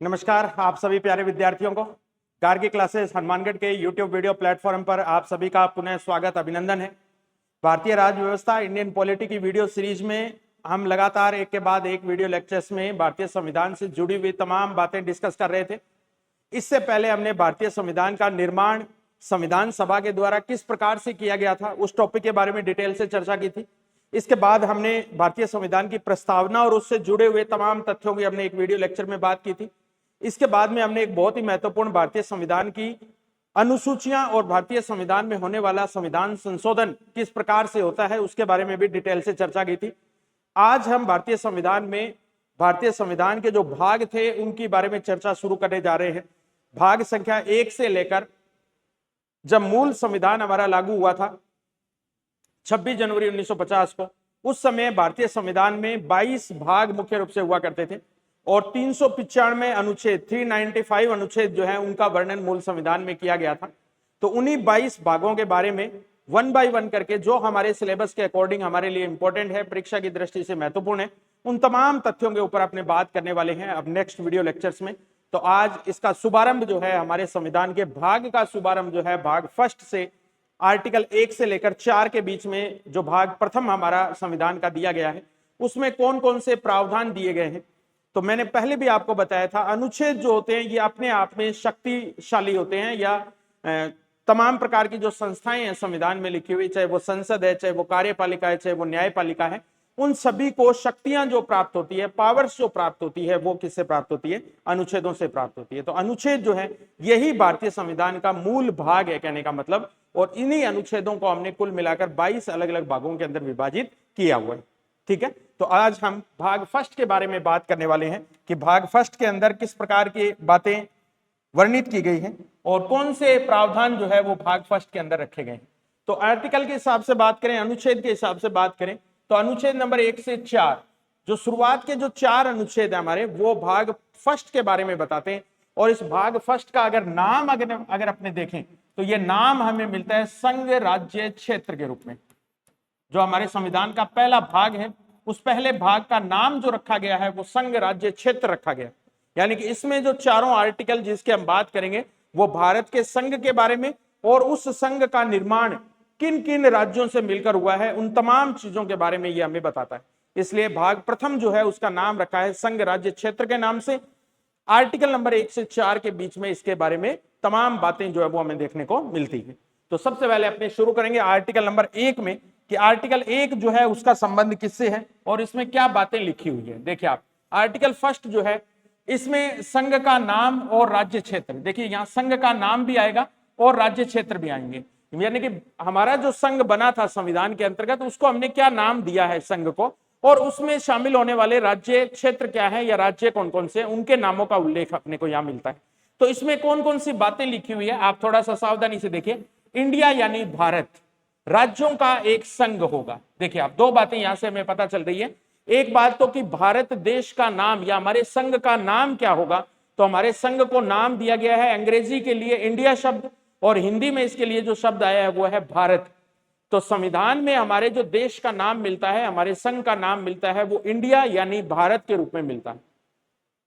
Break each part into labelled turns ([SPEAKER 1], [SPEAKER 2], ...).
[SPEAKER 1] नमस्कार आप सभी प्यारे विद्यार्थियों को गार्गी क्लासेस हनुमानगढ़ के YouTube वीडियो प्लेटफॉर्म पर आप सभी का पुनः स्वागत अभिनंदन है। भारतीय राज्य व्यवस्था इंडियन पॉलिटी की वीडियो सीरीज में हम लगातार एक के बाद एक वीडियो लेक्चर्स में भारतीय संविधान से जुड़ी हुई तमाम बातें डिस्कस कर रहे थे। इससे पहले हमने भारतीय संविधान का निर्माण संविधान सभा के द्वारा किस प्रकार से किया गया था उस टॉपिक के बारे में डिटेल से चर्चा की थी। इसके बाद हमने भारतीय संविधान की प्रस्तावना और उससे जुड़े हुए तमाम तथ्यों की हमने एक वीडियो लेक्चर में बात की थी। इसके बाद में हमने एक बहुत ही महत्वपूर्ण भारतीय संविधान की अनुसूचियां और भारतीय संविधान में होने वाला संविधान संशोधन किस प्रकार से होता है उसके बारे में भी डिटेल से चर्चा की थी। आज हम भारतीय संविधान में भारतीय संविधान के जो भाग थे उनके बारे में चर्चा शुरू करने जा रहे हैं। भाग संख्या 1 से लेकर जब मूल संविधान हमारा लागू हुआ था 26 जनवरी 1950 को, उस समय भारतीय संविधान में 22 भाग मुख्य रूप से हुआ करते थे और 395 अनुच्छेद 395 अनुच्छेद जो है उनका वर्णन मूल संविधान में किया गया था। तो उन्हीं 22 भागों के बारे में वन बाय वन करके जो हमारे सिलेबस के अकॉर्डिंग हमारे लिए इंपॉर्टेंट है, परीक्षा की दृष्टि से महत्वपूर्ण है, उन तमाम तथ्यों के ऊपर अपने बात करने वाले हैं अब नेक्स्ट वीडियो लेक्चर्स में। तो आज इसका शुभारंभ जो है हमारे संविधान के भाग का शुभारंभ जो है भाग फर्स्ट से आर्टिकल 1 से लेकर 4 के बीच में जो भाग प्रथम हमारा संविधान का दिया गया है उसमें कौन कौन से प्रावधान दिए गए हैं। तो मैंने पहले भी आपको बताया था अनुच्छेद जो होते हैं ये अपने आप में शक्तिशाली होते हैं या तमाम प्रकार की जो संस्थाएं हैं संविधान में लिखी हुई, चाहे वो संसद है, चाहे वो कार्यपालिका है, चाहे वो न्यायपालिका है, उन सभी को शक्तियां जो प्राप्त होती है, पावर्स जो प्राप्त होती है, वो किससे प्राप्त होती है? अनुच्छेदों से प्राप्त होती है। तो अनुच्छेद जो है यही भारतीय संविधान का मूल भाग है कहने का मतलब, और इन्हीं अनुच्छेदों को हमने कुल मिलाकर 22 अलग अलग भागों के अंदर विभाजित किया हुआ है। ठीक है, तो आज हम भाग फर्स्ट के बारे में बात करने वाले हैं कि भाग फर्स्ट के अंदर किस प्रकार की बातें वर्णित की गई हैं और कौन से प्रावधान जो है वो भाग फर्स्ट के अंदर रखे गए हैं। तो आर्टिकल के हिसाब से बात करें, अनुच्छेद के हिसाब से बात करें तो अनुच्छेद नंबर 1 से 4 जो शुरुआत के जो 4 अनुच्छेद है हमारे वो भाग फर्स्ट के बारे में बताते हैं। और इस भाग फर्स्ट का अगर नाम अगर अपने देखें तो ये नाम हमें मिलता है संघ राज्य क्षेत्र के रूप में। जो हमारे संविधान का पहला भाग है उस पहले भाग का नाम जो रखा गया है वो संघ राज्य क्षेत्र रखा गया। यानी कि इसमें जो चारों आर्टिकल जिसके हम बात करेंगे वो भारत के संघ के बारे में और उस संघ का निर्माण किन किन राज्यों से मिलकर हुआ है उन तमाम चीजों के बारे में ये हमें बताता है। इसलिए भाग प्रथम जो है उसका नाम रखा है संघ राज्य क्षेत्र के नाम से। आर्टिकल नंबर 1 से 4 के बीच में इसके बारे में तमाम बातें जो है वो हमें देखने को मिलती है। तो सबसे पहले अपने शुरू करेंगे आर्टिकल नंबर 1 में कि आर्टिकल 1 जो है उसका संबंध किससे है और इसमें क्या बातें लिखी हुई है। देखिए आप आर्टिकल फर्स्ट जो है इसमें संघ का नाम और राज्य क्षेत्र, देखिए यहां संघ का नाम भी आएगा और राज्य क्षेत्र भी आएंगे। यानी कि हमारा जो संघ बना था संविधान के अंतर्गत उसको हमने क्या नाम दिया है संघ को, और उसमें शामिल होने वाले राज्य क्षेत्र क्या है या राज्य कौन कौन से उनके नामों का उल्लेख अपने को यहां मिलता है। तो इसमें कौन कौन सी बातें लिखी हुई है आप थोड़ा सा सावधानी से देखिए। इंडिया यानी भारत राज्यों का एक संघ होगा। देखिए आप दो बातें यहां से हमें पता चल रही है। एक बात तो कि भारत देश का नाम या हमारे संघ का नाम क्या होगा, तो हमारे संघ को नाम दिया गया है अंग्रेजी के लिए इंडिया शब्द और हिंदी में इसके लिए जो शब्द आया है वो है भारत। तो संविधान में हमारे जो देश का नाम मिलता है, हमारे संघ का नाम मिलता है वो इंडिया यानी भारत के रूप में मिलता है।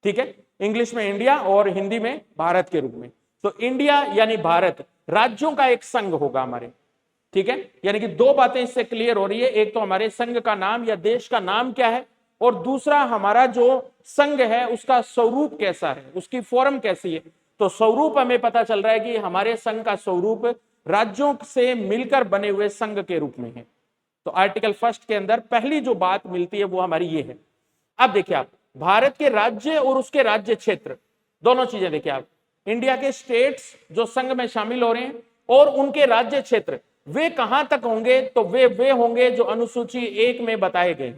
[SPEAKER 1] ठीक है, इंग्लिश में इंडिया और हिंदी में भारत के रूप में। तो इंडिया यानी भारत राज्यों का एक संघ होगा हमारे। ठीक है, यानी कि दो बातें इससे क्लियर हो रही है, एक तो हमारे संघ का नाम या देश का नाम क्या है और दूसरा हमारा जो संघ है उसका स्वरूप कैसा है, उसकी फॉर्म कैसी है। तो स्वरूप हमें पता चल रहा है कि हमारे संघ का स्वरूप राज्यों से मिलकर बने हुए संघ के रूप में है। तो आर्टिकल फर्स्ट के अंदर पहली जो बात मिलती है वो हमारी ये है। अब देखिए आप भारत के राज्य और उसके राज्य क्षेत्र दोनों चीजें देखिए आप, इंडिया के स्टेट्स जो संघ में शामिल हो रहे हैं और उनके राज्य क्षेत्र वे कहां तक होंगे, तो वे होंगे जो अनुसूची 1 में बताए गए।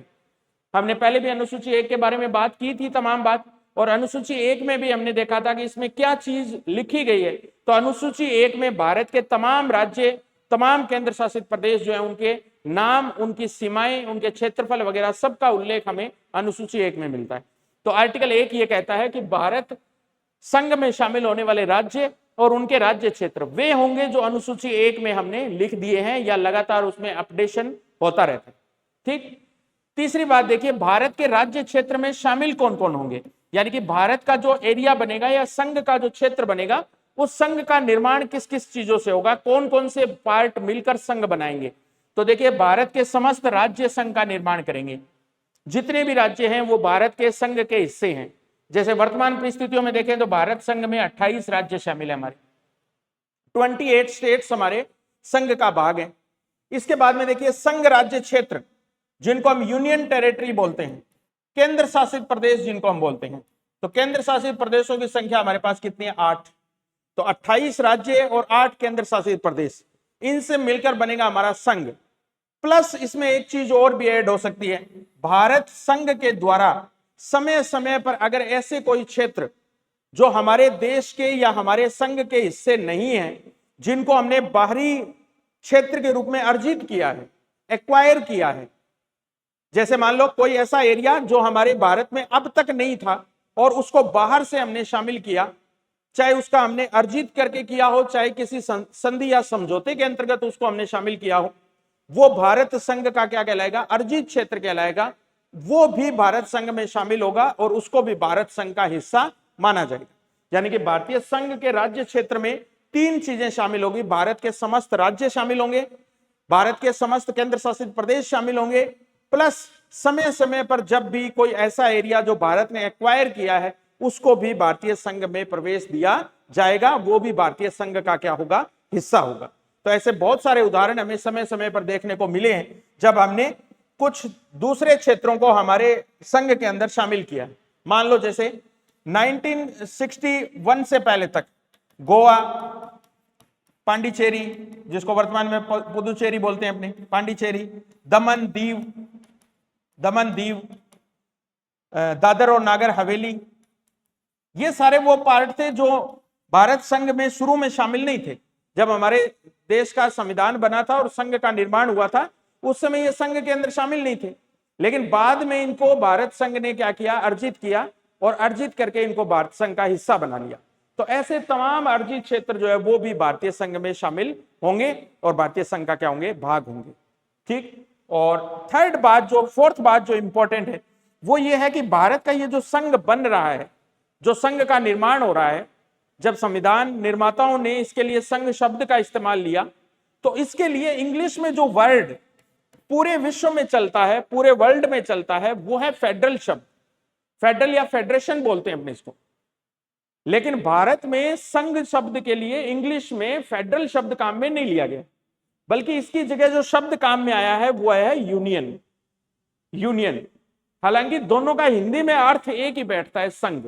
[SPEAKER 1] हमने पहले भी अनुसूची 1 के बारे में बात की थी तमाम बात, और अनुसूची 1 में भी हमने देखा था कि इसमें क्या चीज लिखी गई है। तो अनुसूची 1 में भारत के तमाम राज्य, तमाम केंद्र शासित प्रदेश जो है उनके नाम, उनकी सीमाएं, उनके क्षेत्रफल वगैरह सबका उल्लेख हमें अनुसूची 1 में मिलता है। तो आर्टिकल 1 ये कहता है कि भारत संघ में शामिल होने वाले राज्य और उनके राज्य क्षेत्र वे होंगे जो अनुसूची 1 में हमने लिख दिए हैं या लगातार उसमें अपडेशन होता रहता है। ठीक, तीसरी बात देखिए भारत के राज्य क्षेत्र में शामिल कौन कौन होंगे। यानी कि भारत का जो एरिया बनेगा या संघ का जो क्षेत्र बनेगा, उस संघ का निर्माण किस किस चीजों से होगा, कौन कौन से पार्ट मिलकर संघ बनाएंगे। तो देखिए, भारत के समस्त राज्य संघ का निर्माण करेंगे। जितने भी राज्य हैं वो भारत के संघ के हिस्से हैं। जैसे वर्तमान परिस्थितियों में देखें तो भारत संघ में 28 राज्य शामिल है, हमारे 28 स्टेट्स हमारे संघ का भाग है। इसके बाद में देखिए, संघ राज्य क्षेत्र जिनको हम यूनियन टेरिटरी बोलते हैं, केंद्र शासित प्रदेश जिनको हम बोलते हैं। तो केंद्र शासित प्रदेशों की संख्या हमारे पास कितनी है? 8। तो 28 राज्य और 8 केंद्र शासित प्रदेश, इनसे मिलकर बनेगा हमारा संघ। प्लस इसमें एक चीज और भी ऐड हो सकती है, भारत संघ के द्वारा समय समय पर अगर ऐसे कोई क्षेत्र जो हमारे देश के या हमारे संघ के हिस्से नहीं है, जिनको हमने बाहरी क्षेत्र के रूप में अर्जित किया है, एक्वायर किया है, जैसे मान लो कोई ऐसा एरिया जो हमारे भारत में अब तक नहीं था और उसको बाहर से हमने शामिल किया, चाहे उसका हमने अर्जित करके किया हो, चाहे किसी संधि या समझौते के अंतर्गत उसको हमने शामिल किया हो, वो भारत संघ का क्या कहलाएगा? अर्जित क्षेत्र कहलाएगा। वो भी भारत संघ में शामिल होगा और उसको भी भारत संघ का हिस्सा माना जाएगा। यानी कि भारतीय संघ के राज्य क्षेत्र में 3 चीजें शामिल होगी। भारत के समस्त राज्य शामिल होंगे, भारत के समस्त केंद्र शासित प्रदेश शामिल होंगे, प्लस समय समय पर जब भी कोई ऐसा एरिया जो भारत ने एक्वायर किया है उसको भी भारतीय संघ में प्रवेश दिया जाएगा, वो भी भारतीय संघ का क्या होगा? हिस्सा होगा। तो ऐसे बहुत सारे उदाहरण हमें समय समय पर देखने को मिले हैं जब हमने कुछ दूसरे क्षेत्रों को हमारे संघ के अंदर शामिल किया। मान लो जैसे 1961 से पहले तक गोवा, पांडिचेरी जिसको वर्तमान में पुदुचेरी बोलते हैं अपने, पांडिचेरी, दमन दीव, दादर और नागर हवेली, ये सारे वो पार्ट थे जो भारत संघ में शुरू में शामिल नहीं थे। जब हमारे देश का संविधान बना था और संघ का निर्माण हुआ था, उस समय ये संघ के अंदर शामिल नहीं थे, लेकिन बाद में इनको भारत संघ ने क्या किया? अर्जित किया, और अर्जित करके इनको भारत संघ का हिस्सा बना लिया। तो ऐसे तमाम अर्जित क्षेत्र जो है वो भी भारतीय संघ में शामिल होंगे और भारतीय संघ का क्या होंगे? भाग होंगे। ठीक। और फोर्थ बात जो इंपॉर्टेंट है वो ये है कि भारत का ये जो संघ बन रहा है, जो संघ का निर्माण हो रहा है, जब संविधान निर्माताओं ने इसके लिए संघ शब्द का इस्तेमाल लिया, तो इसके लिए इंग्लिश में जो वर्ड पूरे विश्व में चलता है, पूरे वर्ल्ड में चलता है, वो है फेडरल शब्द। फेडरल या फेडरेशन बोलते हैं अपने इसको। लेकिन भारत में संघ शब्द के लिए इंग्लिश में फेडरल शब्द काम में नहीं लिया गया, बल्कि इसकी जगह जो शब्द काम में आया है वो है यूनियन। हालांकि दोनों का हिंदी में अर्थ एक ही बैठता है, संघ,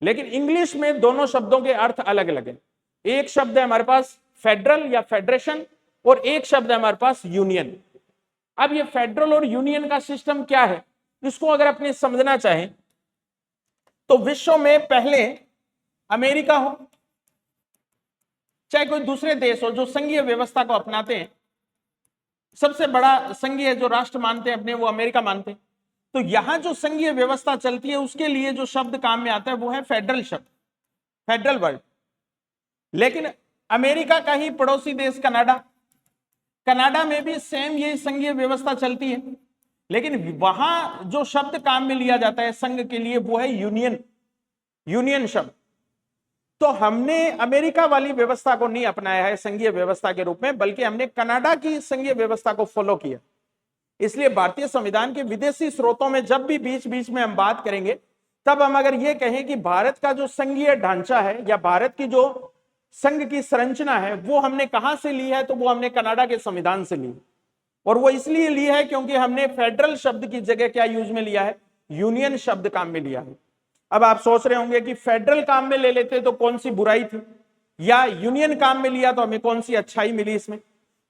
[SPEAKER 1] लेकिन इंग्लिश में दोनों शब्दों के अर्थ अलग अलग है। एक शब्द है हमारे पास फेडरल या फेडरेशन और एक शब्द है हमारे पास यूनियन। अब ये फेडरल और यूनियन का सिस्टम क्या है, इसको अगर अपने समझना चाहें तो विश्व में पहले अमेरिका हो चाहे कोई दूसरे देश हो जो संघीय व्यवस्था को अपनाते हैं, सबसे बड़ा संघीय जो राष्ट्र मानते हैं अपने वो अमेरिका मानते हैं। तो यहां जो संघीय व्यवस्था चलती है उसके लिए जो शब्द काम में आता है वो है फेडरल शब्द, फेडरल वर्ड। लेकिन अमेरिका का ही पड़ोसी देश कनाडा में भी सेम ये संघीय व्यवस्था चलती है, लेकिन वहां जो शब्द काम में लिया जाता है संघ के लिए वो है यूनियन शब्द। तो हमने अमेरिका वाली व्यवस्था को नहीं अपनाया है संघीय व्यवस्था के रूप में, बल्कि हमने कनाडा की संघीय व्यवस्था को फॉलो किया। इसलिए भारतीय संविधान के विदेशी स्रोतों में जब भी बीच बीच में हम बात करेंगे, तब हम अगर ये कहें कि भारत का जो संघीय ढांचा है या भारत की जो संघ की संरचना है वो हमने कहां से ली है, तो वो हमने कनाडा के संविधान से ली। और वो इसलिए ली है क्योंकि हमने फेडरल शब्द की जगह क्या यूज में लिया है? यूनियन शब्द काम में लिया है। अब आप सोच रहे होंगे कि फेडरल काम में ले लेते तो कौन सी बुराई थी, या यूनियन काम में लिया तो हमें कौन सी अच्छाई मिली इसमें।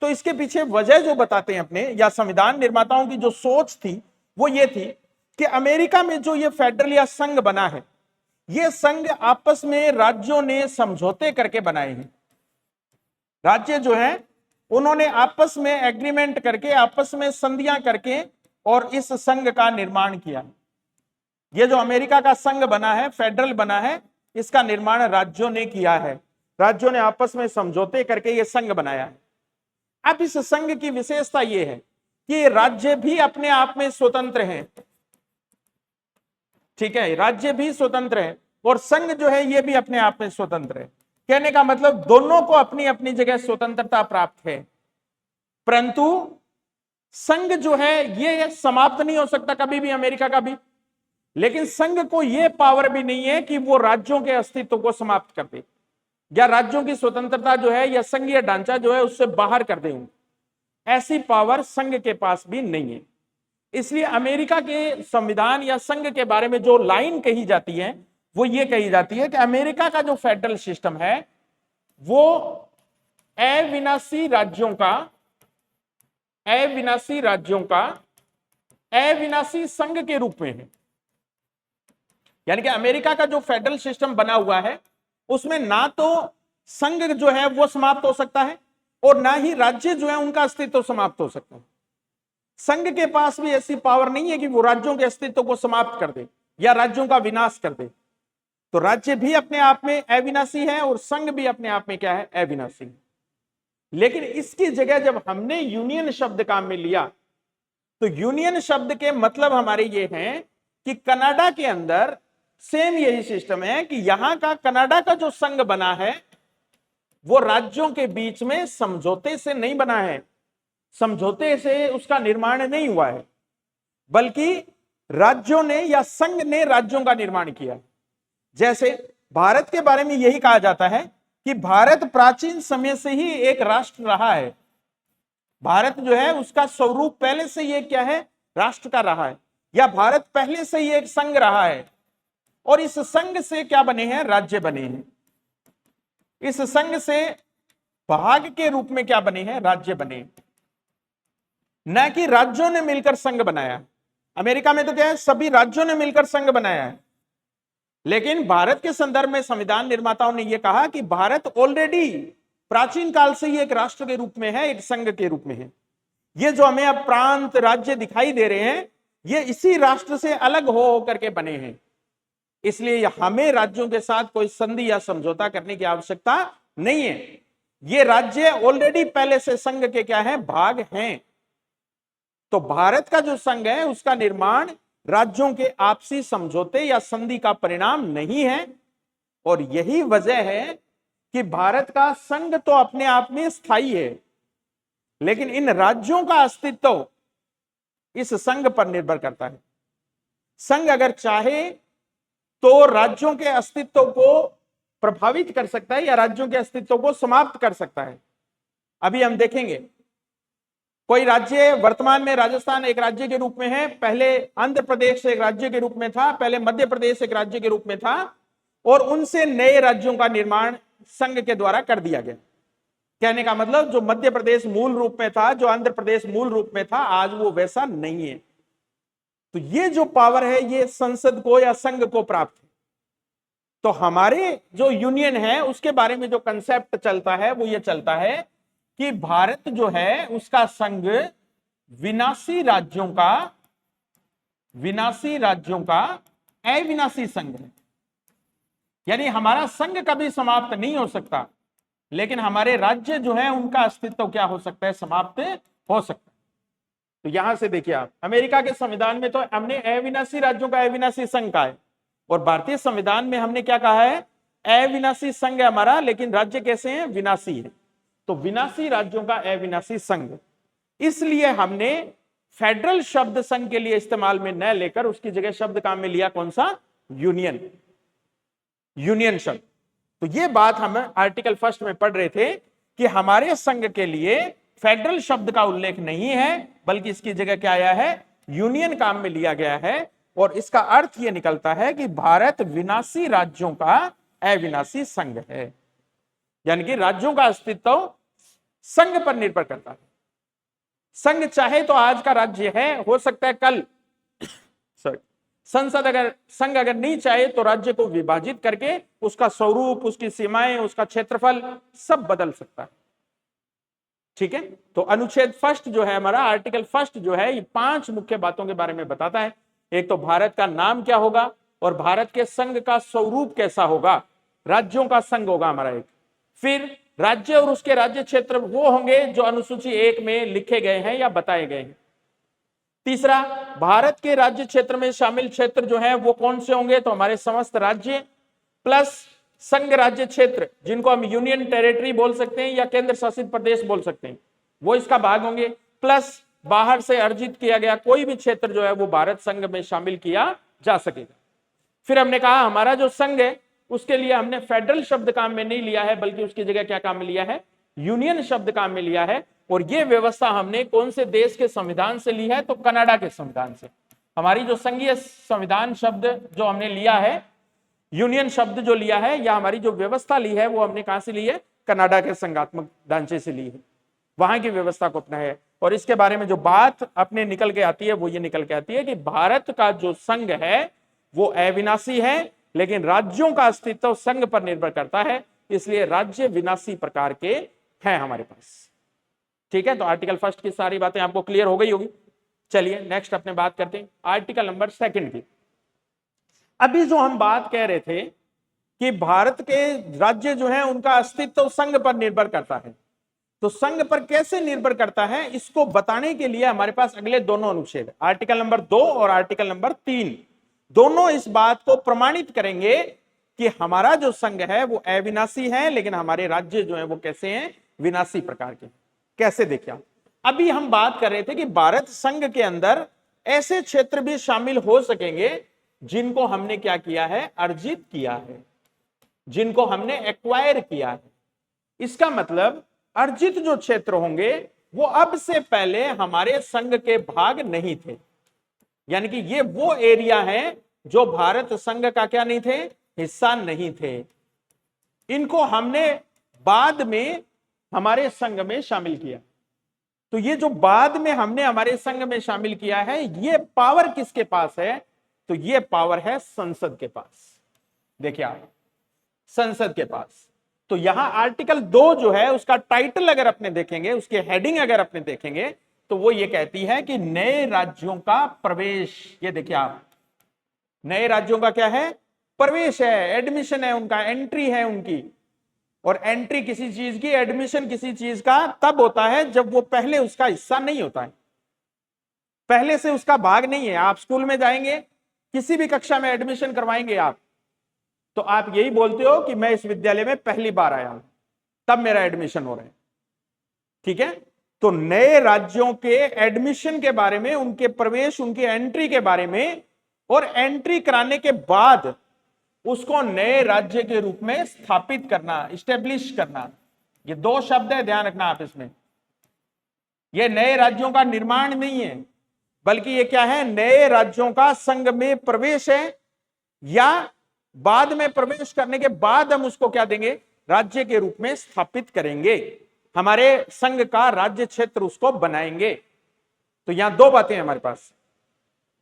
[SPEAKER 1] तो इसके पीछे वजह जो बताते हैं अपने या संविधान निर्माताओं की जो सोच थी वो ये थी कि अमेरिका में जो ये फेडरल या संघ बना है, ये संघ आपस में राज्यों ने समझौते करके बनाए हैं। राज्य जो है उन्होंने आपस में एग्रीमेंट करके, आपस में संधियां करके और इस संघ का निर्माण किया। ये जो अमेरिका का संघ बना है, फेडरल बना है, इसका निर्माण राज्यों ने किया है। राज्यों ने आपस में समझौते करके ये संघ बनाया है। अब इस संघ की विशेषता यह है कि राज्य भी अपने आप में स्वतंत्र हैं। ठीक है, राज्य भी स्वतंत्र है और संघ जो है ये भी अपने आप में स्वतंत्र है। कहने का मतलब दोनों को अपनी अपनी जगह स्वतंत्रता प्राप्त है, परंतु संघ जो है ये समाप्त नहीं हो सकता कभी भी, अमेरिका का भी। लेकिन संघ को यह पावर भी नहीं है कि वो राज्यों के अस्तित्व को समाप्त कर दे या राज्यों की स्वतंत्रता जो है या संघीय ढांचा जो है उससे बाहर कर दे। ऐसी पावर संघ के पास भी नहीं है। इसलिए अमेरिका के संविधान या संघ के बारे में जो लाइन कही जाती है वो ये कही जाती है कि अमेरिका का जो फेडरल सिस्टम है वो अविनाशी राज्यों का अविनाशी संघ के रूप में है। यानी कि अमेरिका का जो फेडरल सिस्टम बना हुआ है उसमें ना तो संघ जो है वो समाप्त हो सकता है और ना ही राज्य जो है उनका अस्तित्व समाप्त हो सकता है। संघ के पास भी ऐसी पावर नहीं है कि वो राज्यों के अस्तित्व को समाप्त कर दे या राज्यों का विनाश कर दे। तो राज्य भी अपने आप में अविनाशी है और संघ भी अपने आप में क्या है, अविनाशी। लेकिन इसकी जगह जब हमने यूनियन शब्द काम में लिया तो यूनियन शब्द के मतलब हमारे ये हैं कि कनाडा के अंदर सेम यही सिस्टम है कि यहां का कनाडा का जो संघ बना है वो राज्यों के बीच में समझौते से नहीं बना है, समझौते से उसका निर्माण नहीं हुआ है, बल्कि राज्यों ने या संघ ने राज्यों का निर्माण किया। जैसे भारत के बारे में यही कहा जाता है कि भारत प्राचीन समय से ही एक राष्ट्र रहा है। भारत जो है उसका स्वरूप पहले से ही क्या है, राष्ट्र का रहा है, या भारत पहले से ही एक संघ रहा है और इस संघ से क्या बने हैं, राज्य बने हैं। इस संघ से भाग के रूप में क्या बने हैं, राज्य बने, न कि राज्यों ने मिलकर संघ बनाया। अमेरिका में तो क्या है, सभी राज्यों ने मिलकर संघ बनाया है। लेकिन भारत के संदर्भ में संविधान निर्माताओं ने यह कहा कि भारत ऑलरेडी प्राचीन काल से ही एक राष्ट्र के रूप में है, एक संघ के रूप में है। ये जो हमें अब प्रांत राज्य दिखाई दे रहे हैं ये इसी राष्ट्र से अलग हो करके बने हैं। इसलिए हमें राज्यों के साथ कोई संधि या समझौता करने की आवश्यकता नहीं है। ये राज्य ऑलरेडी पहले से संघ के क्या है, भाग हैं। तो भारत का जो संघ है उसका निर्माण राज्यों के आपसी समझौते या संधि का परिणाम नहीं है। और यही वजह है कि भारत का संघ तो अपने आप में स्थायी है, लेकिन इन राज्यों का अस्तित्व इस संघ पर निर्भर करता है। संघ अगर चाहे तो राज्यों के अस्तित्व को प्रभावित कर सकता है या राज्यों के अस्तित्व को समाप्त कर सकता है। अभी हम देखेंगे, कोई राज्य वर्तमान में राजस्थान एक राज्य के रूप में है, पहले आंध्र प्रदेश एक राज्य के रूप में था, पहले मध्य प्रदेश एक राज्य के रूप में था और उनसे नए राज्यों का निर्माण संघ के द्वारा कर दिया गया। कहने का मतलब जो मध्य प्रदेश मूल रूप में था, जो आंध्र प्रदेश मूल रूप में था, आज वो वैसा नहीं है। तो ये जो पावर है ये संसद को या संघ को प्राप्त है। तो हमारे जो यूनियन है उसके बारे में जो कंसेप्ट चलता है वो ये चलता है कि भारत जो है उसका संघ विनाशी राज्यों का अविनाशी संघ है। यानी हमारा संघ कभी समाप्त नहीं हो सकता, लेकिन हमारे राज्य जो है उनका अस्तित्व क्या हो सकता है, समाप्त हो सकता है। तो यहां से देखिए आप, अमेरिका के संविधान में तो हमने अविनाशी राज्यों का अविनाशी संघ कहा है और भारतीय संविधान में हमने क्या कहा है, अविनाशी संघ है हमारा, लेकिन राज्य कैसे हैं, विनाशी है। तो विनाशी राज्यों का अविनाशी संघ, इसलिए हमने फेडरल शब्द संघ के लिए इस्तेमाल में न लेकर उसकी जगह शब्द काम में लिया कौन सा, यूनियन शब्द। तो ये बात हम आर्टिकल फर्स्ट में पढ़ रहे थे कि हमारे संघ के लिए फेडरल शब्द का उल्लेख नहीं है, बल्कि इसकी जगह क्या आया है, यूनियन काम में लिया गया है। और इसका अर्थ यह निकलता है कि भारत विनाशी राज्यों का अविनाशी संघ है, यानी कि राज्यों का अस्तित्व संघ पर निर्भर करता है। संघ चाहे तो आज का राज्य है, हो सकता है कल संसद संघ अगर नहीं चाहे तो राज्य को विभाजित करके उसका स्वरूप, उसकी सीमाएं, उसका क्षेत्रफल सब बदल सकता है। ठीक है, तो अनुच्छेद फर्स्ट जो है हमारा, आर्टिकल फर्स्ट जो है, ये 5 मुख्य बातों के बारे में बताता है। एक तो भारत का नाम क्या होगा और भारत के संघ का स्वरूप कैसा होगा, राज्यों का संघ होगा हमारा एक। फिर राज्य और उसके राज्य क्षेत्र वो होंगे जो अनुसूची 1 में लिखे गए हैं या बताए गए हैं। तीसरा, भारत के राज्य क्षेत्र में शामिल क्षेत्र जो है वो कौन से होंगे, तो हमारे समस्त राज्य प्लस संघ राज्य क्षेत्र, जिनको हम यूनियन टेरिटरी बोल सकते हैं या केंद्र शासित प्रदेश बोल सकते हैं, वो इसका भाग होंगे, प्लस बाहर से अर्जित किया गया कोई भी क्षेत्र जो है वो भारत संघ में शामिल किया जा सकेगा। फिर हमने कहा हमारा जो संघ है उसके लिए हमने फेडरल शब्द काम में नहीं लिया है, बल्कि उसकी जगह क्या काम में लिया है, यूनियन शब्द काम में लिया है। और यह व्यवस्था हमने कौन से देश के संविधान से ली है, तो कनाडा के संविधान से। हमारी जो संघीय संविधान शब्द जो हमने लिया है, यूनियन शब्द जो लिया है, या हमारी जो व्यवस्था ली है वो हमने कहां से ली है, कनाडा के संघात्मक ढांचे से ली है, वहां की व्यवस्था को अपनाया है। और इसके बारे में जो बात अपने निकल के आती है वो ये निकल के आती है कि भारत का जो संघ है वो अविनाशी है, लेकिन राज्यों का अस्तित्व संघ पर निर्भर करता है, इसलिए राज्य विनाशी प्रकार के हैं हमारे पास। ठीक है, तो आर्टिकल फर्स्ट की सारी बातें आपको क्लियर हो गई होगी। चलिए नेक्स्ट अपने बात करते हैं आर्टिकल नंबर सेकंड की। अभी जो हम बात कह रहे थे कि भारत के राज्य जो है उनका अस्तित्व संघ पर निर्भर करता है, तो संघ पर कैसे निर्भर करता है इसको बताने के लिए हमारे पास अगले दोनों अनुच्छेद आर्टिकल नंबर 2 और आर्टिकल नंबर 3 दोनों इस बात को प्रमाणित करेंगे कि हमारा जो संघ है वो अविनाशी है, लेकिन हमारे राज्य जो है वो कैसे हैं, विनाशी प्रकार के। कैसे देखिए, अभी हम बात कर रहे थे कि भारत संघ के अंदर ऐसे क्षेत्र भी शामिल हो सकेंगे जिनको हमने क्या किया है, अर्जित किया है, जिनको हमने एक्वायर किया है। इसका मतलब अर्जित जो क्षेत्र होंगे वो अब से पहले हमारे संघ के भाग नहीं थे, यानी कि ये वो एरिया है जो भारत संघ का क्या नहीं थे, हिस्सा नहीं थे। इनको हमने बाद में हमारे संघ में शामिल किया। तो ये जो बाद में हमने हमारे संघ में शामिल किया है, ये पावर किसके पास है, तो ये पावर है संसद के पास। देखिए आप, संसद के पास। तो यहां आर्टिकल 2 जो है उसका टाइटल अगर अपने देखेंगे, उसकी हेडिंग अगर अपने देखेंगे, तो वो ये कहती है कि नए राज्यों का प्रवेश। ये देखिए आप, नए राज्यों का क्या है, प्रवेश है, एडमिशन है उनका, एंट्री है उनकी। और एंट्री किसी चीज की, एडमिशन किसी चीज का तब होता है जब वो पहले उसका हिस्सा नहीं होता है, पहले से उसका भाग नहीं है। आप स्कूल में जाएंगे, किसी भी कक्षा में एडमिशन करवाएंगे आप, तो आप यही बोलते हो कि मैं इस विद्यालय में पहली बार आया हूं, तब मेरा एडमिशन हो रहा है। ठीक है, तो नए राज्यों के एडमिशन के बारे में, उनके प्रवेश, उनकी एंट्री के बारे में, और एंट्री कराने के बाद उसको नए राज्य के रूप में स्थापित करना, स्टेब्लिश करना, ये दो शब्द है, ध्यान रखना आप इसमें। ये नए राज्यों का निर्माण नहीं है, बल्कि ये क्या है, नए राज्यों का संघ में प्रवेश है, या बाद में प्रवेश करने के बाद हम उसको क्या देंगे, राज्य के रूप में स्थापित करेंगे, हमारे संघ का राज्य क्षेत्र उसको बनाएंगे। तो यहां दो बातें हैं हमारे पास,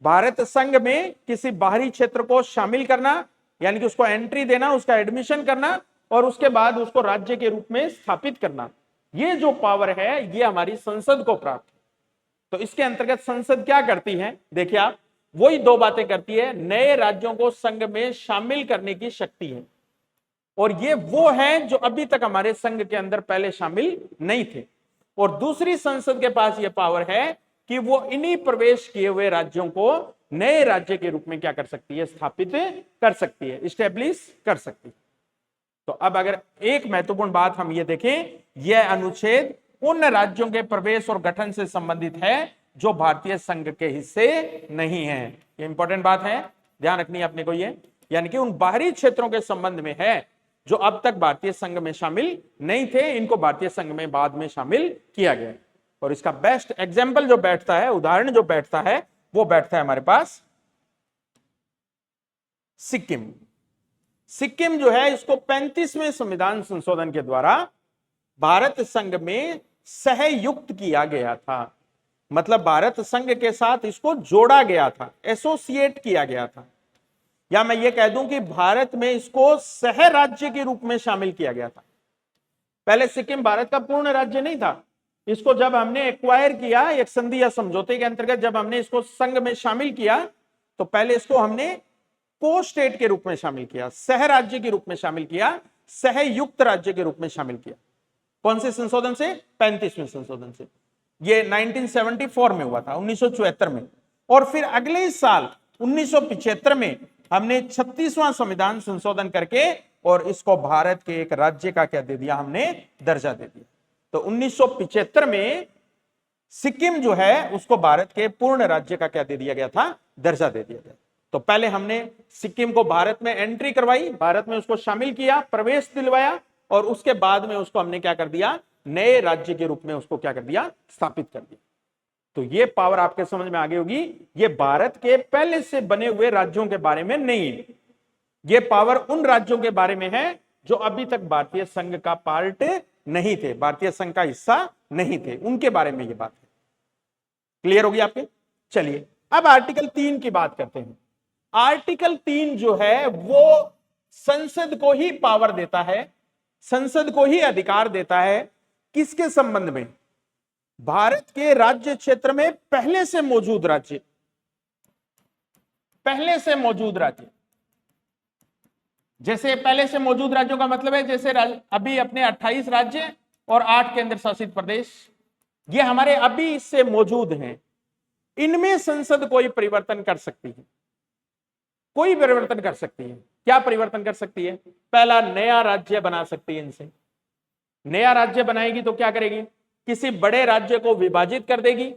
[SPEAKER 1] भारत संघ में किसी बाहरी क्षेत्र को शामिल करना, यानी कि उसको एंट्री देना, उसका एडमिशन करना, और उसके बाद उसको राज्य के रूप में स्थापित करना। ये जो पावर है ये हमारी संसद को प्राप्त है। तो इसके अंतर्गत संसद क्या करती है, देखिए आप, वही दो बातें करती है, नए राज्यों को संघ में शामिल करने की शक्ति है, और ये वो है जो अभी तक हमारे संघ के अंदर पहले शामिल नहीं थे। और दूसरी संसद के पास ये पावर है कि वो इन्हीं प्रवेश किए हुए राज्यों को नए राज्य के रूप में क्या कर सकती है, स्थापित कर सकती है, स्टेब्लिश कर सकती है। तो अब अगर एक महत्वपूर्ण बात हम ये देखें, यह अनुच्छेद उन राज्यों के प्रवेश और गठन से संबंधित है जो भारतीय संघ के हिस्से नहीं है। ये इंपॉर्टेंट बात है, ध्यान रखनी है अपने को ये, यानी कि उन बाहरी क्षेत्रों के संबंध में है जो अब तक भारतीय संघ में शामिल नहीं थे, इनको भारतीय संघ में बाद में शामिल किया गया। और इसका बेस्ट एग्जाम्पल जो बैठता है, उदाहरण जो बैठता है, वो बैठता है हमारे पास सिक्किम। सिक्किम जो है, इसको 35वें संविधान संशोधन के द्वारा भारत संघ में सहयुक्त किया गया था, मतलब भारत संघ के साथ इसको जोड़ा गया था, एसोसिएट किया गया था, या मैं ये कह दूं कि भारत में इसको सह राज्य के रूप में शामिल किया गया था। पहले सिक्किम भारत का पूर्ण राज्य नहीं था, इसको जब हमने एक्वायर किया, एक संधि या समझौते के अंतर्गत जब हमने इसको संघ में शामिल किया, तो पहले इसको हमने को स्टेट के रूप में शामिल किया, सह राज्य के रूप में शामिल किया, सहयुक्त राज्य के रूप में शामिल किया। कौन से संशोधन से? 35वें संशोधन से। ये 1974 में हुआ था, 1974 में। और फिर अगले ही साल 1975 में हमने 36वां संविधान संशोधन करके और इसको भारत के एक राज्य का क्या दे दिया, हमने दर्जा दे दिया। तो 1975 में सिक्किम जो है उसको भारत के पूर्ण राज्य का क्या दे दिया गया था, दर्जा दे दिया गया। तो पहले हमने सिक्किम को भारत में एंट्री करवाई, भारत में उसको शामिल किया, प्रवेश दिलवाया, और उसके बाद में उसको हमने क्या कर दिया, नए राज्य के रूप में उसको क्या कर दिया, स्थापित कर दिया। तो ये पावर आपके समझ में आ गई होगी, ये भारत के पहले से बने हुए राज्यों के बारे में नहीं है, ये पावर उन राज्यों के बारे में है जो अभी तक भारतीय संघ का पार्ट नहीं थे, भारतीय संघ का हिस्सा नहीं थे, उनके बारे में ये बात है। क्लियर होगी आपके? चलिए अब आर्टिकल 3 की बात करते हैं। आर्टिकल 3 जो है वो संसद को ही पावर देता है, संसद को ही अधिकार देता है, किसके संबंध में? भारत के राज्य क्षेत्र में पहले से मौजूद राज्य, पहले से मौजूद राज्य। जैसे पहले से मौजूद राज्यों का मतलब है जैसे अभी अपने 28 राज्य और 8 केंद्र शासित प्रदेश, ये हमारे अभी से मौजूद हैं। इनमें संसद कोई परिवर्तन कर सकती है, कोई परिवर्तन कर सकती है। क्या परिवर्तन कर सकती है? पहला, नया राज्य बना सकती है। इनसे नया राज्य बनाएगी तो क्या करेगी? किसी बड़े राज्य को विभाजित कर देगी,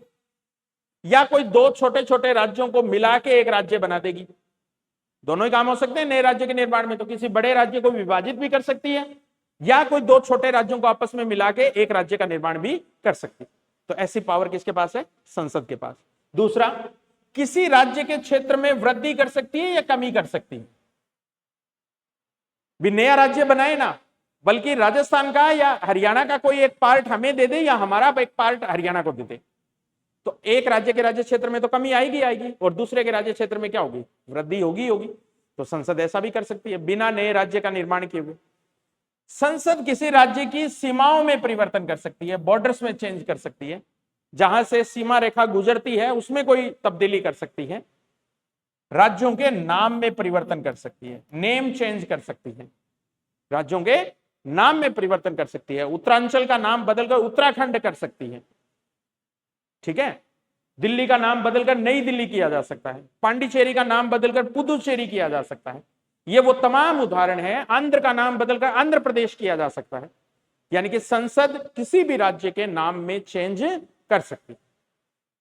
[SPEAKER 1] या कोई दो छोटे छोटे राज्यों को मिला के एक राज्य बना देगी। दोनों ही काम हो सकते हैं नए राज्य के निर्माण में। तो किसी बड़े राज्य को विभाजित भी कर सकती है, या कोई दो छोटे राज्यों को आपस में मिला के एक राज्य का निर्माण भी कर सकती है। तो ऐसी पावर किसके पास है? संसद के पास। दूसरा, किसी राज्य के क्षेत्र में वृद्धि कर सकती है या कमी कर सकती है। भी नया राज्य बनाए ना, बल्कि राजस्थान का या हरियाणा का कोई एक पार्ट हमें दे दे, या हमारा एक पार्ट हरियाणा को दे दे, तो एक राज्य के राज्य क्षेत्र में तो कमी आएगी आएगी, और दूसरे के राज्य क्षेत्र में क्या होगी? वृद्धि होगी होगी। तो संसद ऐसा भी कर सकती है बिना नए राज्य का निर्माण किए हुए। संसद किसी राज्य की सीमाओं में परिवर्तन कर सकती है, बॉर्डर्स में चेंज कर सकती है, जहां से सीमा रेखा गुजरती है उसमें कोई तब्दीली कर सकती है। राज्यों के नाम में परिवर्तन कर सकती है, नेम चेंज कर सकती है, राज्यों के नाम में परिवर्तन कर सकती है। उत्तरांचल का नाम बदलकर उत्तराखंड कर सकती है, ठीक है। दिल्ली का नाम बदलकर नई दिल्ली किया जा सकता है, पांडिचेरी का नाम बदलकर पुदुचेरी किया जा सकता है। ये वो तमाम उदाहरण है। आंध्र का नाम बदलकर आंध्र प्रदेश किया जा सकता है। यानी कि संसद किसी भी राज्य के नाम में चेंज कर सकती है।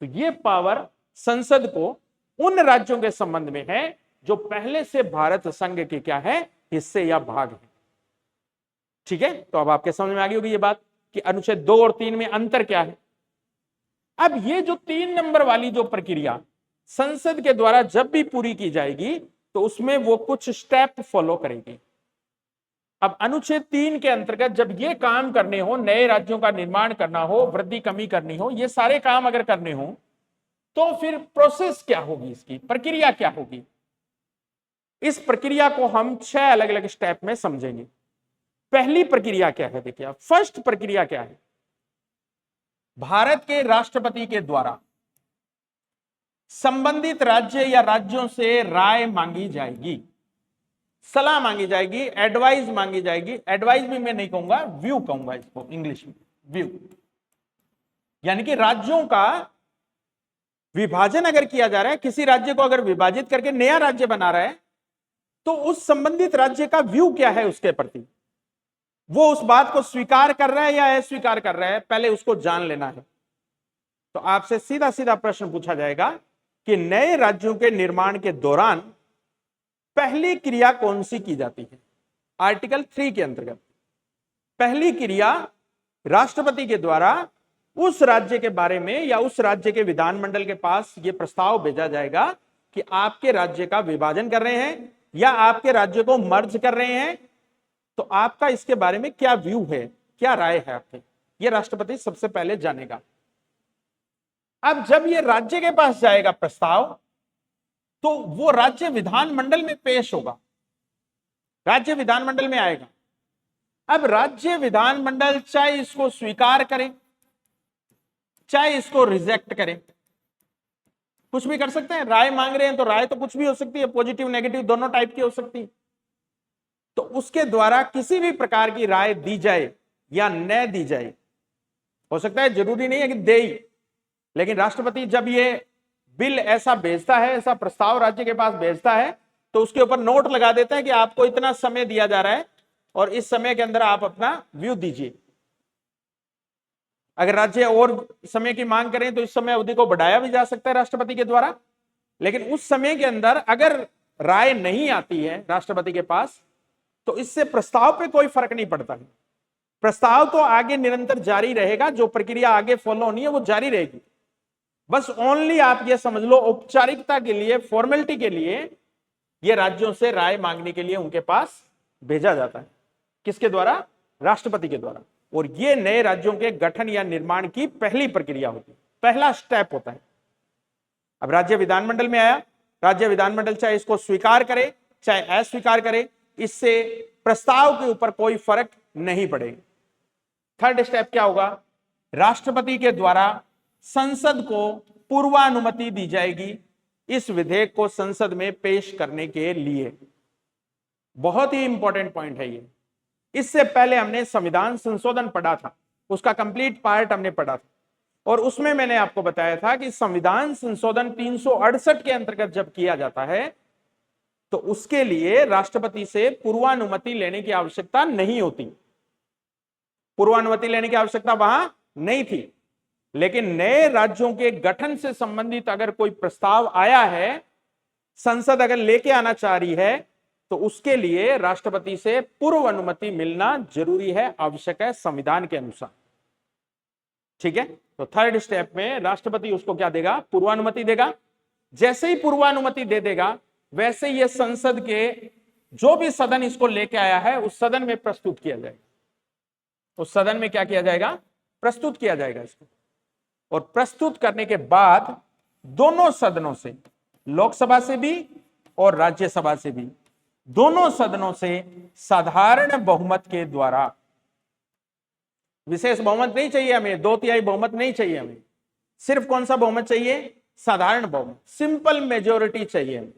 [SPEAKER 1] तो ये पावर संसद को उन राज्यों के संबंध में है जो पहले से भारत संघ के क्या है, हिस्से या भाग है, ठीक है। तो अब आपके समझ में आ गई होगी ये बात कि अनुच्छेद 2 और 3 में अंतर क्या है। अब ये जो 3 नंबर वाली जो प्रक्रिया संसद के द्वारा जब भी पूरी की जाएगी तो उसमें वो कुछ स्टेप फॉलो करेगी। अब अनुच्छेद 3 के अंतर्गत जब ये काम करने हो, नए राज्यों का निर्माण करना हो, वृद्धि कमी करनी हो, ये सारे काम अगर करने हो तो फिर प्रोसेस क्या होगी, इसकी प्रक्रिया क्या होगी। इस प्रक्रिया को हम 6 अलग अलग स्टेप में समझेंगे। पहली प्रक्रिया क्या है, देखिए फर्स्ट प्रक्रिया क्या है। भारत के राष्ट्रपति के द्वारा संबंधित राज्य या राज्यों से राय मांगी जाएगी, सलाह मांगी जाएगी, एडवाइस मांगी जाएगी। एडवाइस भी मैं नहीं कहूंगा, व्यू कहूंगा इसको इंग्लिश में, व्यू। यानी कि राज्यों का विभाजन अगर किया जा रहा है, किसी राज्य को अगर विभाजित करके नया राज्य बना रहा है, तो उस संबंधित राज्य का व्यू क्या है उसके प्रति, वो उस बात को स्वीकार कर रहा है या अस्वीकार कर रहा है, पहले उसको जान लेना है। तो आपसे सीधा सीधा प्रश्न पूछा जाएगा कि नए राज्यों के निर्माण के दौरान पहली क्रिया कौन सी की जाती है। आर्टिकल 3 के अंतर्गत पहली क्रिया राष्ट्रपति के द्वारा उस राज्य के बारे में या उस राज्य के विधानमंडल के पास यह प्रस्ताव भेजा जाएगा कि आपके राज्य का विभाजन कर रहे हैं या आपके राज्य को मर्ज कर रहे हैं, तो आपका इसके बारे में क्या व्यू है, क्या राय है आपकी, यह राष्ट्रपति सबसे पहले जानेगा। अब जब यह राज्य के पास जाएगा प्रस्ताव, तो वो राज्य विधानमंडल में पेश होगा, राज्य विधानमंडल में आएगा। अब राज्य विधानमंडल चाहे इसको स्वीकार करे चाहे इसको रिजेक्ट करे, कुछ भी कर सकते हैं। राय मांग रहे हैं तो राय तो कुछ भी हो सकती है, पॉजिटिव नेगेटिव दोनों टाइप की हो सकती है। तो उसके द्वारा किसी भी प्रकार की राय दी जाए या न दी जाए, हो सकता है, जरूरी नहीं है कि दे ही, लेकिन राष्ट्रपति जब ये बिल ऐसा भेजता है, ऐसा प्रस्ताव राज्य के पास भेजता है, तो उसके ऊपर नोट लगा देता है कि आपको इतना समय दिया जा रहा है और इस समय के अंदर आप अपना व्यू दीजिए। अगर राज्य और समय की मांग करें तो इस समय अवधि को बढ़ाया भी जा सकता है राष्ट्रपति के द्वारा, लेकिन उस समय के अंदर अगर राय नहीं आती है राष्ट्रपति के पास तो इससे प्रस्ताव पे कोई फर्क नहीं पड़ता है। प्रस्ताव तो आगे निरंतर जारी रहेगा, जो प्रक्रिया आगे फॉलो होनी है वो जारी रहेगी। बस ओनली आप ये समझ लो औपचारिकता के लिए, फॉर्मेलिटी के लिए ये राज्यों से राय मांगने के लिए उनके पास भेजा जाता है। किसके द्वारा? राष्ट्रपति के द्वारा। और ये नए राज्यों के गठन या निर्माण की पहली प्रक्रिया होती है, पहला स्टेप होता है। अब राज्य विधानमंडल में आया, राज्य विधानमंडल चाहे इसको स्वीकार करे चाहे अस्वीकार करे, इससे प्रस्ताव के ऊपर कोई फर्क नहीं पड़ेगा। थर्ड स्टेप क्या होगा? राष्ट्रपति के द्वारा संसद को पूर्वानुमति दी जाएगी इस विधेयक को संसद में पेश करने के लिए। बहुत ही इंपॉर्टेंट पॉइंट है ये। इससे पहले हमने संविधान संशोधन पढ़ा था, उसका कंप्लीट पार्ट हमने पढ़ा था, और उसमें मैंने आपको बताया था कि संविधान संशोधन 368 के अंतर्गत जब किया जाता है तो उसके लिए राष्ट्रपति से पूर्वानुमति लेने की आवश्यकता नहीं होती। पूर्वानुमति लेने की आवश्यकता वहां नहीं थी, लेकिन नए राज्यों के गठन से संबंधित अगर कोई प्रस्ताव आया है, संसद अगर लेके आना चाह रही है, तो उसके लिए राष्ट्रपति से पूर्व अनुमति मिलना जरूरी है, आवश्यक है संविधान के अनुसार। ठीक है, तो थर्ड स्टेप में राष्ट्रपति उसको क्या देगा? पूर्वानुमति देगा। जैसे ही पूर्वानुमति दे देगा वैसे ये संसद के जो भी सदन इसको लेके आया है उस सदन में प्रस्तुत किया जाएगा। उस सदन में क्या किया जाएगा? प्रस्तुत किया जाएगा इसको। और प्रस्तुत करने के बाद दोनों सदनों से, लोकसभा से भी और राज्यसभा से भी, दोनों सदनों से साधारण बहुमत के द्वारा, विशेष बहुमत नहीं चाहिए हमें, 2/3 बहुमत नहीं चाहिए हमें, सिर्फ कौन सा बहुमत चाहिए? साधारण बहुमत, सिंपल मेजोरिटी चाहिए हमें,